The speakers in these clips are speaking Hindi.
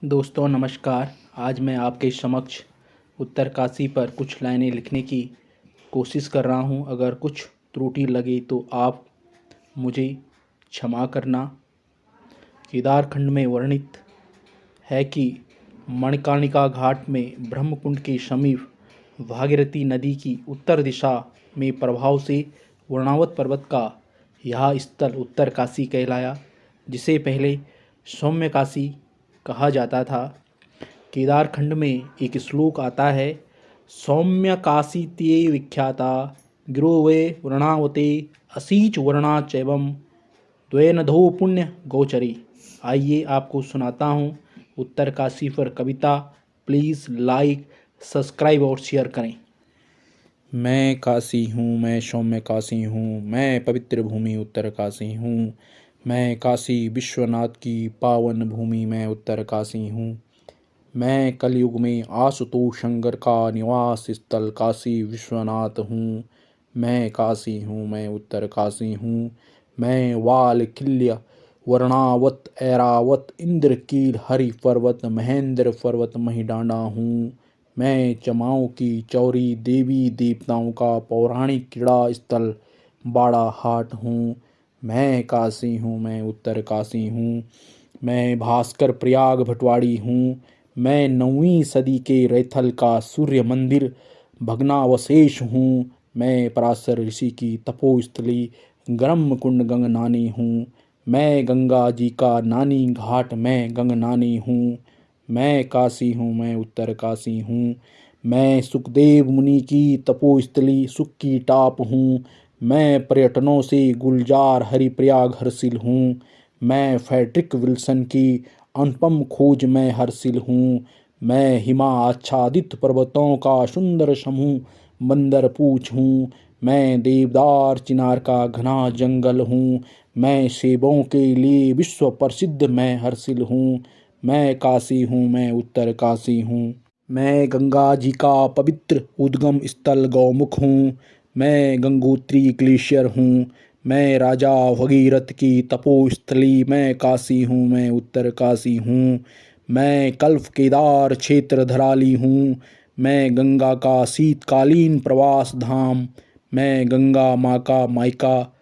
दोस्तों नमस्कार। आज मैं आपके समक्ष उत्तरकाशी पर कुछ लाइनें लिखने की कोशिश कर रहा हूं। अगर कुछ त्रुटि लगे तो आप मुझे क्षमा करना। केदारखंड में वर्णित है कि मणिकर्णिका घाट में ब्रह्मकुंड के समीप भागीरथी नदी की उत्तर दिशा में प्रभाव से वर्णावत पर्वत का यह स्थल उत्तरकाशी कहलाया, जिसे पहले सौम्यकाशी कहा जाता था। केदारखंड में एक श्लोक आता है, सौम्यकाशीते विख्याता गिरो वे वर्णावते असीच वर्णा चैवम द्वैनधो पुण्य गोचरी। आइए आपको सुनाता हूँ उत्तरकाशी पर कविता। प्लीज़ लाइक, सब्सक्राइब और शेयर करें। मैं काशी हूँ, मैं सौम्य काशी हूँ, मैं पवित्र भूमि उत्तरकाशी हूँ। मैं काशी विश्वनाथ की पावन भूमि में उत्तरकाशी हूँ। मैं कलयुग में आशुतोष शंकर का निवास स्थल काशी विश्वनाथ हूँ। मैं काशी हूँ, मैं उत्तरकाशी हूँ। मैं वालकिल्य वर्णावत ऐरावत इंद्रकील हरि पर्वत महेंद्र पर्वत महिडांडा हूँ। मैं चमाओं की चौरी देवी देवताओं का पौराणिक क्रीड़ा स्थल बाड़ा हाट हूँ। मैं काशी हूँ, मैं उत्तरकाशी हूँ। मैं भास्कर प्रयाग भटवाड़ी हूँ। मैं 9वीं सदी के रैथल का सूर्य मंदिर भग्नावशेष हूँ। मैं पराशर ऋषि की तपोस्थली गर्म कुंड गंगनानी हूँ। मैं गंगा जी का नानी घाट मैं गंगनानी हूँ। मैं काशी हूँ, मैं उत्तरकाशी हूँ। मैं सुखदेव मुनि की तपोस्थली सुख की टाप हूँ। मैं पर्यटनों से गुलजार हरिप्रयाग हर्षिल हूँ। मैं फ्रेडरिक विल्सन की अनुपम खोज में हर्षिल हूँ। मैं हिमा आच्छादित पर्वतों का सुंदर समूह बंदर पूछ हूँ। मैं देवदार चिनार का घना जंगल हूँ। मैं सेबों के लिए विश्व प्रसिद्ध मैं हर्षिल हूँ। मैं काशी हूँ, मैं उत्तरकाशी हूँ। मैं गंगा जी का पवित्र उद्गम स्थल गौमुख हूँ। मैं गंगोत्री ग्लेशियर हूँ। मैं राजा भगीरथ की तपोस्थली मैं काशी हूँ, मैं उत्तरकाशी हूँ। मैं कल्प केदार क्षेत्र धराली हूँ। मैं गंगा का शीतकालीन प्रवास धाम। मैं गंगा माँ का मायका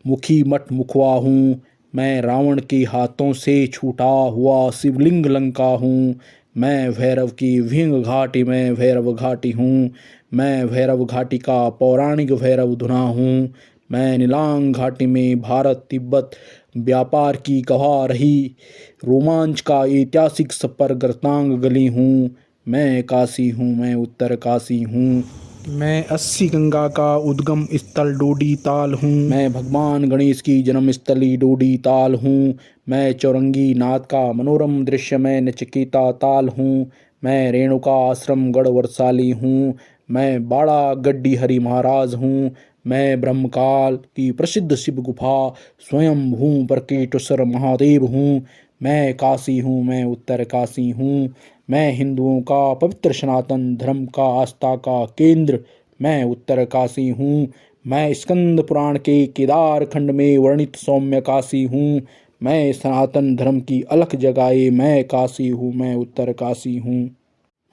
मुखी मठ मुखवा हूँ। मैं रावण के हाथों से छूटा हुआ शिवलिंग लंका हूँ। मैं भैरव की विंग घाटी में भैरव घाटी हूँ। मैं भैरव घाटी का पौराणिक भैरव धुना हूँ। मैं नीलांग घाटी में भारत तिब्बत व्यापार की गवाह रही रोमांच का ऐतिहासिक सफर गर्तांग गली हूँ। मैं काशी हूँ, मैं उत्तरकाशी हूँ। मैं 80 गंगा का उद्गम स्थल डोडी ताल हूँ। मैं भगवान गणेश की जन्मस्थली डोडी ताल हूँ। मैं चौरंगी नाथ का मनोरम दृश्य में नचिकेता ताल हूँ। मैं रेणुका आश्रम गढ़ वरसाली हूँ। मैं बाड़ा गड्डी हरि महाराज हूँ। मैं ब्रह्मकाल की प्रसिद्ध शिव गुफा स्वयं भू बरकेटेश्वर महादेव हूँ। मैं काशी हूँ, मैं उत्तरकाशी हूँ। मैं हिंदुओं का पवित्र सनातन धर्म का आस्था का केंद्र मैं उत्तरकाशी हूँ। मैं स्कंद पुराण के केदार खंड में वर्णित सौम्य काशी हूँ। मैं सनातन धर्म की अलख जगाए मैं काशी हूँ, मैं उत्तरकाशी हूँ।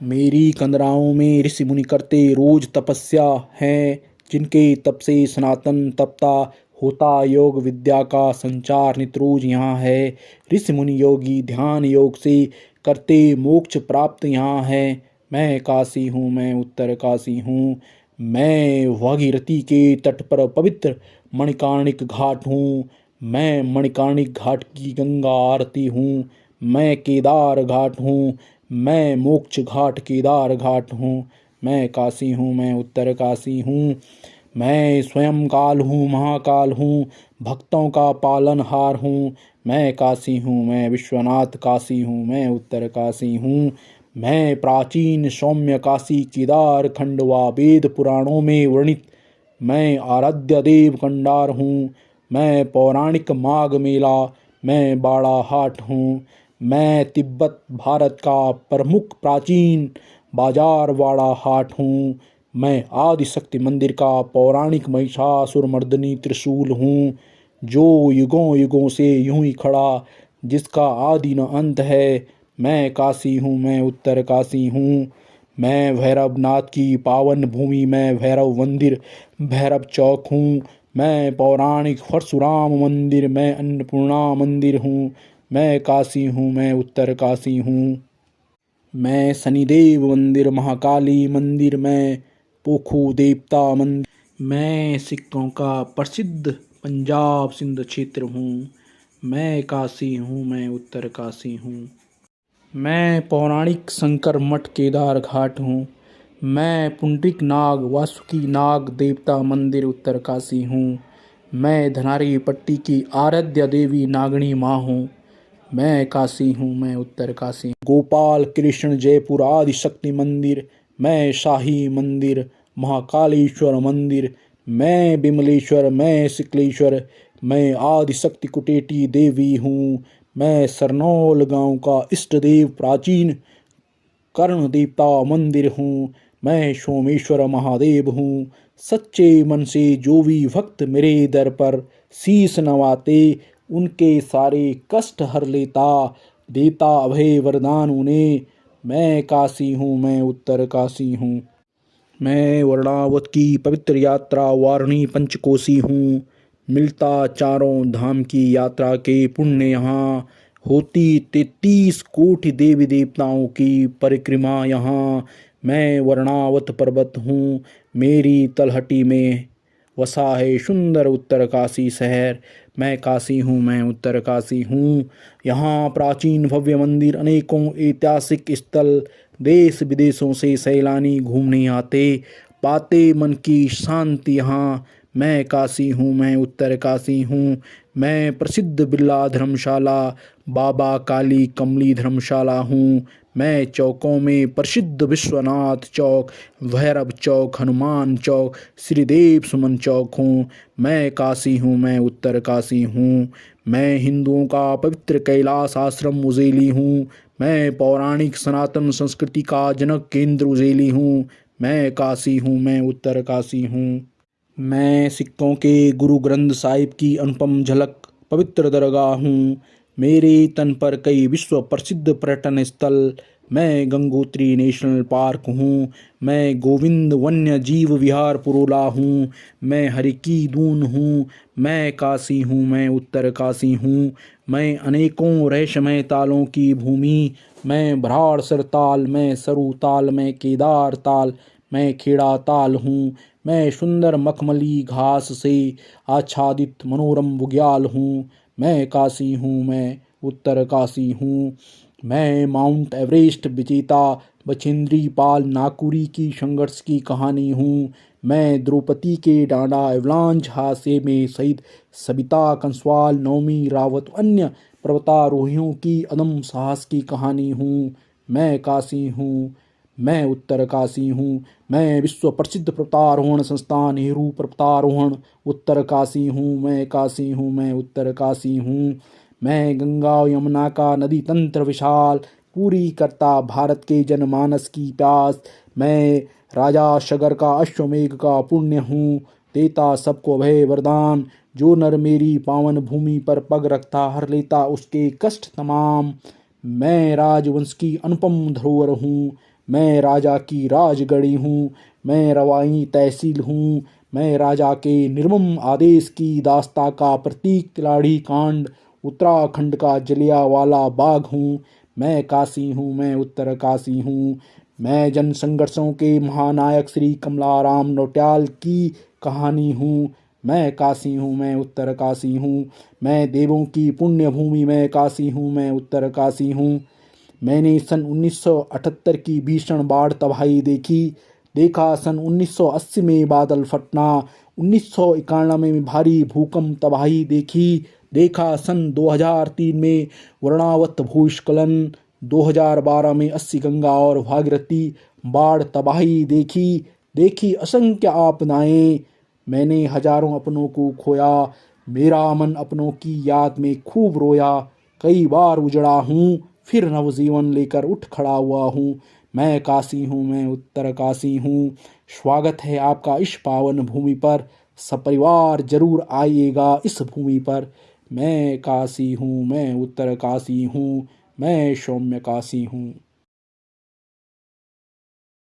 मेरी कंदराओं में ऋषि मुनि करते रोज तपस्या हैं, जिनके तप से सनातन तपता होता योग विद्या का संचार नित्रोज यहाँ है। ऋषि मुनि योगी ध्यान योग से करते मोक्ष प्राप्त यहाँ है। मैं काशी हूँ, मैं उत्तरकाशी हूँ। मैं भागीरथी के तट पर पवित्र मणिकर्णिक घाट हूँ। मैं मणिकर्णिक घाट की गंगा आरती हूँ। मैं केदार घाट हूँ। मैं मोक्ष घाट केदार घाट हूँ। मैं काशी हूँ, मैं उत्तरकाशी हूँ। मैं स्वयं काल हूँ, महाकाल हूँ, भक्तों का पालनहार हूँ। मैं काशी हूँ, मैं विश्वनाथ काशी हूँ, मैं उत्तरकाशी हूँ। मैं प्राचीन सौम्य काशी केदार खंड व वेद पुराणों में वर्णित मैं आराध्य देव कंडार हूँ। मैं पौराणिक माघ मेला मैं बाड़ा हाट हूँ। मैं तिब्बत भारत का प्रमुख प्राचीन बाजार वाड़ा हाट हूँ। मैं आदिशक्ति मंदिर का पौराणिक महिषासुर मर्दिनी त्रिशूल हूँ, जो युगों युगों से यूं ही खड़ा, जिसका आदि न अंत है। मैं काशी हूँ, मैं उत्तर काशी हूँ। मैं भैरवनाथ की पावन भूमि, मैं भैरव मंदिर भैरव चौक हूँ। मैं पौराणिक परशुराम मंदिर, मैं अन्नपूर्णा मंदिर हूँ। मैं काशी हूँ, मैं उत्तर काशी हूँ। मैं शनिदेव मंदिर, महाकाली मंदिर, मैं पोखू देवता मंदिर, मैं सिखों का प्रसिद्ध पंजाब सिंध क्षेत्र हूँ। मैं काशी हूँ, मैं उत्तर काशी हूँ। मैं पौराणिक शंकर मठ केदार घाट हूँ। मैं पुंडरिक नाग वासुकी नाग देवता मंदिर उत्तर काशी हूँ। मैं धनारी पट्टी की आराध्य देवी नागणी माँ हूँ। मैं काशी हूँ, मैं उत्तर काशी। गोपाल कृष्ण जयपुर आदि शक्ति मंदिर, मैं शाही मंदिर महाकालेश्वर मंदिर, मैं विमलेश्वर, मैं शुक्लेश्वर, मैं आदि शक्ति कुटेटी देवी हूँ। मैं सरनौल गांव का इष्ट देव प्राचीन कर्ण देवता मंदिर हूँ। मैं सोमेश्वर महादेव हूँ। सच्चे मन से जो भी भक्त मेरे दर पर शीश नवाते, उनके सारे कष्ट हर लेता, देता अभय वरदान उन्हें। मैं काशी हूँ, मैं उत्तर काशी हूँ। मैं वर्णावत की पवित्र यात्रा वारणी पंचकोशी हूँ। मिलता चारों धाम की यात्रा के पुण्य यहाँ। होती 33 कोटि देवी देवताओं की परिक्रमा यहाँ। मैं वर्णावत पर्वत हूँ, मेरी तलहटी में वसा है सुंदर उत्तर काशी शहर। मैं काशी हूँ, मैं उत्तर काशी हूँ। यहाँ प्राचीन भव्य मंदिर, अनेकों ऐतिहासिक स्थल, देश विदेशों से सैलानी घूमने आते, पाते मन की शांति यहाँ। मैं काशी हूँ, मैं उत्तर काशी हूँ। मैं प्रसिद्ध बिरला धर्मशाला, बाबा काली कमली धर्मशाला हूँ। मैं चौकों में प्रसिद्ध विश्वनाथ चौक, भैरव चौक, हनुमान चौक, श्रीदेव सुमन चौक हूँ। मैं काशी हूँ, मैं उत्तर काशी हूँ। मैं हिंदुओं का पवित्र कैलाश आश्रम उज्जैली हूँ। मैं पौराणिक सनातन संस्कृति का जनक केंद्र उज्जैली हूँ। मैं काशी हूँ, मैं उत्तर काशी हूँ। मैं सिखों के गुरु ग्रंथ साहिब की अनुपम झलक पवित्र दरगाह हूँ। मेरे तन पर कई विश्व प्रसिद्ध पर्यटन स्थल। मैं गंगोत्री नेशनल पार्क हूँ। मैं गोविंद वन्य जीव विहार पुरोला हूँ। मैं हरिकी दून हूँ। मैं काशी हूँ, मैं उत्तर काशी हूँ। मैं अनेकों रहस्यमय तालों की भूमि। मैं भ्राड़सर ताल, मैं सरू ताल, मैं केदार ताल, मैं खेड़ा ताल हूँ। मैं सुंदर मखमली घास से आच्छादित मनोरम बुग्याल हूँ। मैं काशी हूँ, मैं उत्तर काशी हूँ। मैं माउंट एवरेस्ट विजेता बछेंद्री पाल नाकुरी की संघर्ष की कहानी हूँ। मैं द्रौपदी के डांडा एवलांच हादसे में शहीद सविता कंसवाल, नवमी रावत, अन्य पर्वतारोहियों की अदम्य साहस की कहानी हूँ। मैं काशी हूँ, मैं उत्तर काशी हूँ। मैं विश्व प्रसिद्ध पर्वतारोहण संस्थान नेहरू पर्वतारोहण उत्तर काशी हूँ। मैं काशी हूँ, मैं उत्तर काशी हूँ। मैं गंगा यमुना का नदी तंत्र विशाल, पूरी करता भारत के जनमानस की प्यास। मैं राजा शगर का अश्वमेघ का पुण्य हूँ, देता सबको अभय वरदान। जो नर मेरी पावन भूमि पर पग रखता, हर लेता उसके कष्ट तमाम। मैं राजवंश की अनुपम धरोहर हूँ। मैं राजा की राजगढ़ी हूँ। मैं रवाई तहसील हूँ। मैं राजा के निर्मम आदेश की दास्ता का प्रतीक तिलाड़ी कांड, उत्तराखंड का जलियांवाला बाग हूँ। मैं काशी हूँ, मैं उत्तर काशी हूँ। मैं जन संघर्षों के महानायक श्री कमलाराम नौटियाल की कहानी हूँ। मैं काशी हूँ, मैं उत्तर काशी हूँ। मैं देवों की पुण्य भूमि, मैं काशी हूँ, मैं उत्तर काशी हूँ। मैंने सन 1978 की भीषण बाढ़ तबाही देखा सन 1980 में बादल फटना, 1991 में भारी भूकंप तबाही देखा सन 2003 में वर्णावत भूस्खलन, 2012 में 80 गंगा और भागीरथी बाढ़ तबाही देखी असंख्य आपदाएं। मैंने हजारों अपनों को खोया, मेरा मन अपनों की याद में खूब रोया। कई बार उजड़ा हूँ, फिर नवजीवन लेकर उठ खड़ा हुआ हूँ। मैं काशी हूँ, मैं उत्तर काशी हूँ। स्वागत है आपका इस पावन भूमि पर, सपरिवार जरूर आइएगा इस भूमि पर। मैं काशी हूँ, मैं उत्तर काशी हूँ। मैं सौम्य काशी हूँ।